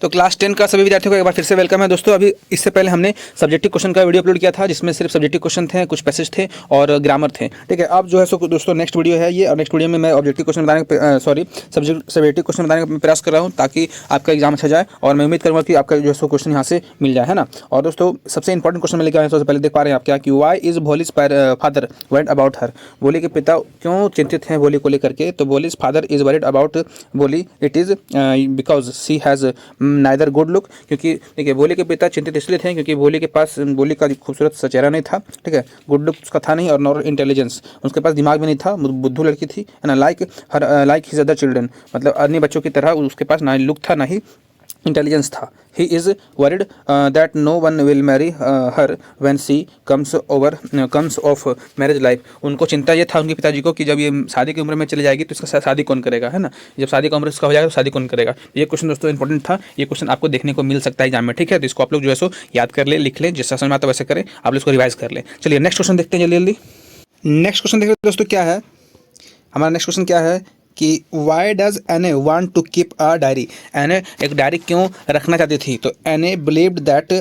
तो क्लास 10 का सभी विद्यार्थियों को एक बार फिर से वेलकम है दोस्तों। अभी इससे पहले हमने सब्जेक्टिव क्वेश्चन का वीडियो अपलोड किया था जिसमें सिर्फ सब्जेक्टिव क्वेश्चन थे, कुछ पैसेज थे और ग्रामर थे। ठीक है, अब जो है सो दोस्तों नेक्स्ट वीडियो है ये, और नेक्स्ट वीडियो में मैं ऑब्जेक्टिव क्वेश्चन बताने सब्जेक्टिव क्वेश्चन बताने का प्रयास कर रहा हूँ ताकि आपका एग्जाम अच्छा जाए, और मैं उम्मीद करूँगा कि आपका जो है सो क्वेश्चन यहाँ से मिल जाए, है ना। और दोस्तों सबसे इंपॉर्टेंट क्वेश्चन में लेकर आए, सबसे पहले देख पा रहे हैं आप क्या कि why is Bholi's father worried about her. Bholi के पिता क्यों चिंतित हैं भोली को लेकर के? तो Bholi's father is worried about Bholi, it is because she has neither good look. क्योंकि देखिए भोली के पिता चिंतित इसलिए थे क्योंकि भोली के पास भोली का खूबसूरत सा चेहरा नहीं था, ठीक है, गुड लुक उसका था नहीं, और नॉर इंटेलिजेंस, उसके पास दिमाग भी नहीं था, बुद्धू लड़की थी, है ना। लाइक हिज अदर चिल्ड्रन, मतलब अन्य बच्चों की तरह उसके पास ना लुक था ना ही इंटेलिजेंस था। He is worried that no one will marry her when she comes of marriage life. उनको चिंता ये था उनके पिताजी को कि जब ये शादी की उम्र में चली जाएगी तो इसका शादी कौन करेगा, है ना। जब शादी का उम्र इसका हो जाएगा तो शादी कौन करेगा। ये क्वेश्चन दोस्तों इंपॉर्टेंट था, ये क्वेश्चन आपको देखने को मिल सकता है एग्जाम में, ठीक है। तो इसको आप लोग जो है सो याद कर ले, लिख लें, जिस समझ में आता है वैसे करें, आप लोग इसको रिवाइज कर लें। चलिए नेक्स्ट क्वेश्चन देखते हैं जल्दी जल्दी। नेक्स्ट क्वेश्चन देखते हैं दोस्तों क्या है हमारा। नेक्स्ट क्वेश्चन क्या है कि why does Anne want to keep a diary. Anne एक डायरी क्यों रखना चाहती थी? तो Anne believed that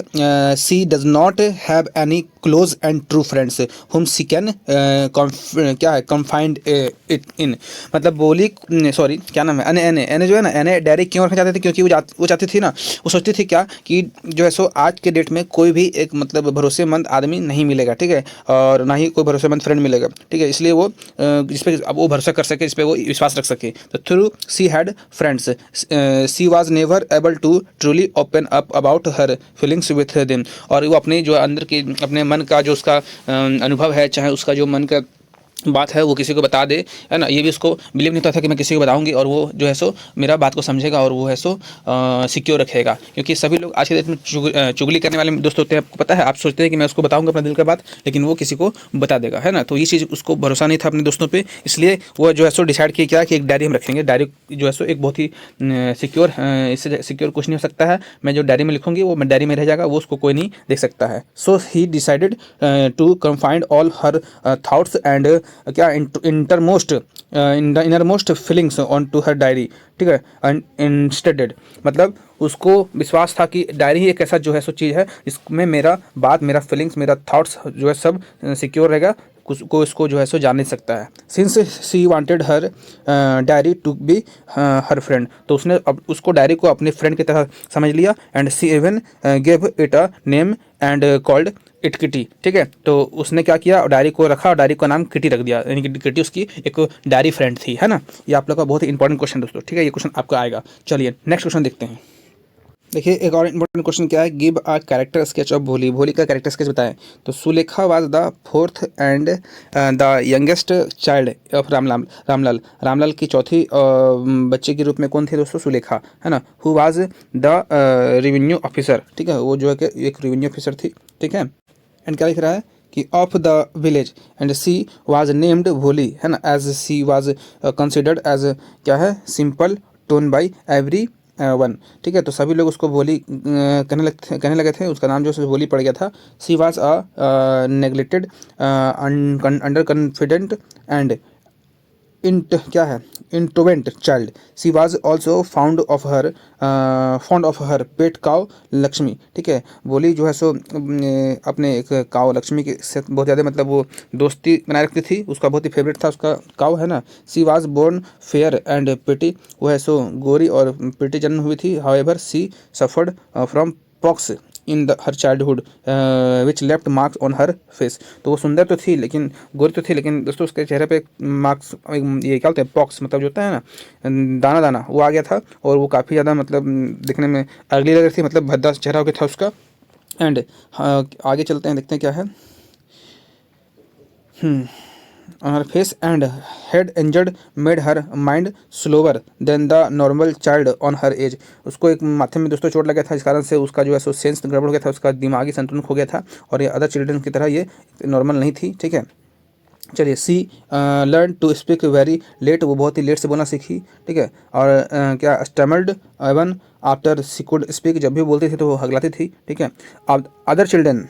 she does not have any close and true friends whom she can क्या है कन्फाइंड इट इन। मतलब बोली सॉरी क्या नाम है, एन ए जो है ना, एन ए डायरी क्यों रखना चाहती थी? क्योंकि वो चाहती थी ना, वो सोचती थी क्या कि जो है सो आज के डेट में कोई भी एक मतलब भरोसेमंद आदमी नहीं मिलेगा, ठीक है, और ना ही कोई भरोसेमंद फ्रेंड मिलेगा, ठीक है। इसलिए वो जिस पे अब वो भरोसा कर सके, इस पर वो विश्वास सके। तो though she had friends she was never able to truly open up about her feelings with them. और वो अपने जो अंदर की अपने मन का जो उसका अनुभव है, चाहे उसका जो मन का बात है वो किसी को बता दे, है ना। ये भी उसको बिलीव नहीं होता था कि मैं किसी को बताऊंगी और वो जो है सो मेरा बात को समझेगा और वो है सो सिक्योर रखेगा। क्योंकि सभी लोग आज के डेट में चुगली करने वाले दोस्त होते हैं, आपको पता है। आप सोचते हैं कि मैं उसको बताऊंगा अपने दिल का बात, लेकिन वो किसी को बता देगा, है ना। तो ये चीज़ उसको भरोसा नहीं था अपने दोस्तों पर, इसलिए वो जो है सो डिसाइड किया क्या कि एक डायरी हम रख लेंगे। डायरी जो है सो एक बहुत ही सिक्योर, इससे सिक्योर कुछ नहीं हो सकता है। मैं जो डायरी में लिखूंगी वो मैं डायरी में रह जाएगा, वो उसको कोई नहीं देख सकता है। So he decided to confined all her thoughts and क्या innermost feelings on to her diary, ठीक है, एंड इंस्टेड, मतलब उसको विश्वास था कि डायरी ही एक ऐसा जो है सो चीज़ है जिसमें मेरा बात, मेरा फीलिंग्स, मेरा थॉट्स जो है सब सिक्योर रहेगा, को इसको जो है सो जान नहीं सकता है। Since she wanted her diary to be her friend, तो उसने अब उसको डायरी को अपने फ्रेंड की तरह समझ लिया। And she even give it a name and called it Kitty, ठीक है। तो उसने क्या किया, डायरी को रखा और डायरी का नाम किटी रख दिया, यानी कि किटी उसकी एक डायरी फ्रेंड थी, है ना। ये आप लोग का बहुत ही इंपॉर्टेंट क्वेश्चन दोस्तों, ठीक है, ये क्वेश्चन आपका आएगा। चलिए नेक्स्ट क्वेश्चन देखते हैं। देखिए एक और इंपॉर्टेंट क्वेश्चन क्या है, give a character sketch of भोली। भोली का कैरेक्टर स्केच बताएं। तो Sulekha was the fourth and the youngest child of Ramlal. Ramlal की चौथी बच्चे के रूप में कौन थे दोस्तों? सुलेखा, है ना। Who was the revenue officer, ठीक है, वो जो है कि एक रेवेन्यू ऑफिसर थी, ठीक है। एंड क्या लिख रहा है कि of the village and she was named Bholi, है ना, as she was considered as क्या है simpleton by everyone, ठीक है। तो सभी लोग उसको भोली कहने लगे थे, उसका नाम जो है भोली पड़ गया था। She was a neglected under confident and क्या है introvert child. She was also fond of her pet cow Lakshmi, ठीक है। बोली जो है सो अपने एक काउ लक्ष्मी के से बहुत ज़्यादा मतलब वो दोस्ती बनाए रखती थी, उसका बहुत ही फेवरेट था उसका काउ, है ना। She was born fair and pretty, वो है सो गोरी और प्रिटी जन्म हुई थी। However she suffered from pox in the her childhood which left marks on her face. तो वो सुंदर तो थी, लेकिन गोरी तो थी, लेकिन दोस्तों उसके चेहरे पे मार्क्स, ये क्या होता है पॉक्स, मतलब जो होता है ना दाना दाना, वो आ गया था और वो काफ़ी ज़्यादा मतलब दिखने में अगली लग रही थी, मतलब भद्दा चेहरा हो गया था उसका। एंड आगे चलते हैं, देखते हैं क्या है। on her face and head injured made her mind slower than the normal child on her age। उसको एक माथे में दोस्तों चोट लगा था, इस कारण से उसका जो है सो सेंस गड़बड़ हो गया था, उसका दिमागी संतुलन खो गया था और ये अदर चिल्ड्रन की तरह ये नॉर्मल नहीं थी, ठीक है। चलिए she learn to speak very late, वो बहुत ही लेट से बोलना सीखी, ठीक है। और क्या stammered even after she could speak, जब भी बोलती थी तो वो हगलाती थी, ठीक है। Other children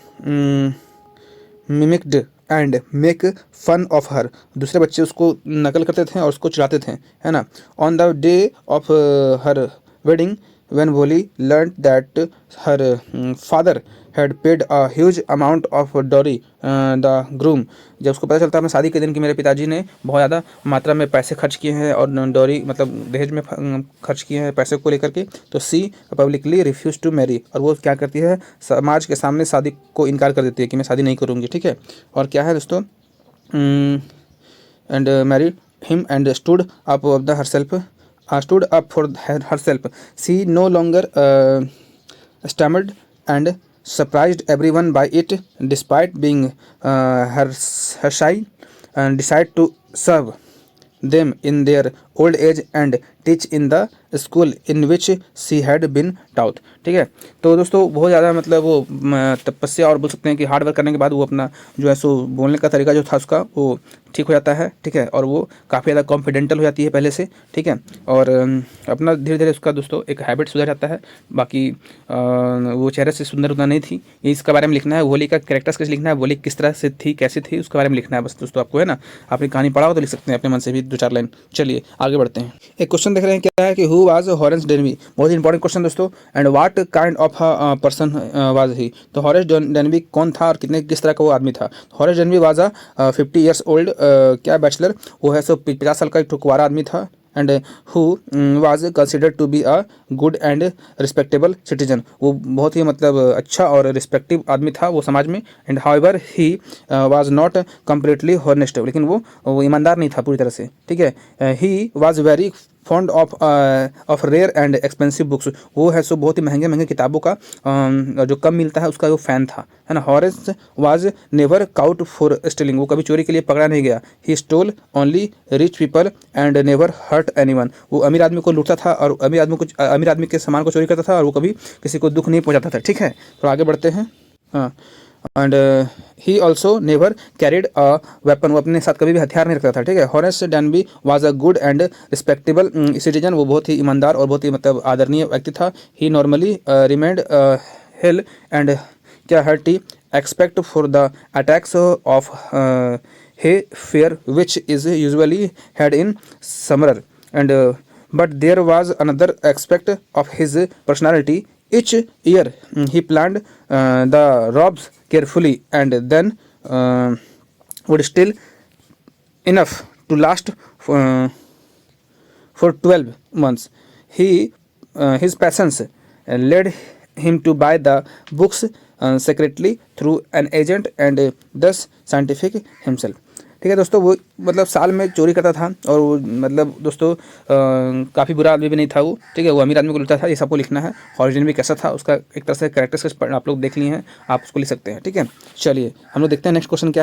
mimicked and make fun of her, दूसरे बच्चे उसको नकल करते थे और उसको चिढ़ाते थे, है ना। On the day of her wedding when Bholi learned that her father had paid a huge amount of dowry, the groom, जब उसको पता चलता है अपने शादी के दिन कि मेरे पिताजी ने बहुत ज़्यादा मात्रा में पैसे खर्च किए हैं और डॉरी मतलब दहेज में खर्च किए हैं पैसे को लेकर के, तो सी पब्लिकली रिफ्यूज टू मैरी, और वो क्या करती है, समाज के सामने शादी को इनकार कर देती है कि मैं शादी नहीं करूँगी। ठीक है, और क्या है दोस्तों, and married him and stood up of the herself stood up for herself. She no longer stammered and surprised everyone by it, despite being her shy, and decided to serve them in their old age and teach in the school in which she had been taut. ठीक है, तो दोस्तों बहुत ज़्यादा मतलब वो तपस्या और बोल सकते हैं कि हार्ड वर्क करने के बाद वो अपना जो है सो बोलने का तरीका जो था उसका वो ठीक हो जाता है। ठीक है, और वो काफ़ी ज़्यादा कॉन्फिडेंटल हो जाती है पहले से। ठीक है, और अपना धीरे धीरे उसका दोस्तों एक हैबिट सुधर जाता है। बाकी वो चेहरे से सुंदर उतना नहीं थी, इसके बारे में लिखना है। होली का कैरेक्टर्स कैसे लिखना है, होली किस तरह से थी, कैसी थी, उसके बारे में लिखना है बस दोस्तों आपको, है ना। आपने कहानी पढ़ा हो तो लिख सकते हैं अपने मन से भी 2-4 लाइन। चलिए आगे बढ़ते हैं। एक क्वेश्चन देख रहे हैं क्या है कि हु वाज हॉरेंस डेनबी, बहुत ही इंपॉर्टेंट क्वेश्चन दोस्तों। And what kind of person was he, तो हॉरेस डेनबी कौन था और किस तरह का वो आदमी था। Horace Denby was a 50 years old, क्या बैचलर, वो है सो 50 साल का एक कुंवारा आदमी था। And who was considered to be a good and respectable citizen, वो बहुत ही मतलब अच्छा और रिस्पेक्टिव आदमी था वो समाज में। And however he was not completely honest, लेकिन वो ईमानदार नहीं था पूरी तरह से। ठीक है, he was very fond of rare and expensive books, वो है सो बहुत ही महंगे महंगे किताबों का जो कम मिलता है उसका वो फ़ैन था, है ना। Horace was never caught for stealing, वो कभी चोरी के लिए पकड़ा नहीं गया। He stole only rich people and never hurt anyone, वो अमीर आदमी को लूटता था और अमीर आदमी के सामान को चोरी करता था और वो कभी किसी को दुख नहीं पहुंचाता था। ठीक है, तो आगे बढ़ते हैं। हाँ, and he also never carried a weapon, वो अपने साथ कभी भी हथियार नहीं रखता था। ठीक है, Horace Denby was a good and respectable citizen, वो बहुत ही ईमानदार और बहुत ही मतलब आदरणीय व्यक्ति था। He normally remained hale and क्या hearty except for the attacks of hay fever which is usually had in summer, and but there was another aspect of his personality. Each year he planned the robes carefully and then would still enough to last for 12 months. His passions led him to buy the books secretly through an agent and thus scientific himself. ठीक है दोस्तों, वो मतलब साल में चोरी करता था और वो मतलब दोस्तों काफ़ी बुरा आदमी भी नहीं था वो। ठीक है, वो अमीर आदमी को लूटता था, ये सबको लिखना है। हॉरिजन भी कैसा था उसका एक तरह से कैरेक्टर्स आप लोग देख लिए हैं, आप उसको लिख सकते हैं। ठीक है, चलिए हम लोग देखते हैं नेक्स्ट क्वेश्चन क्या है।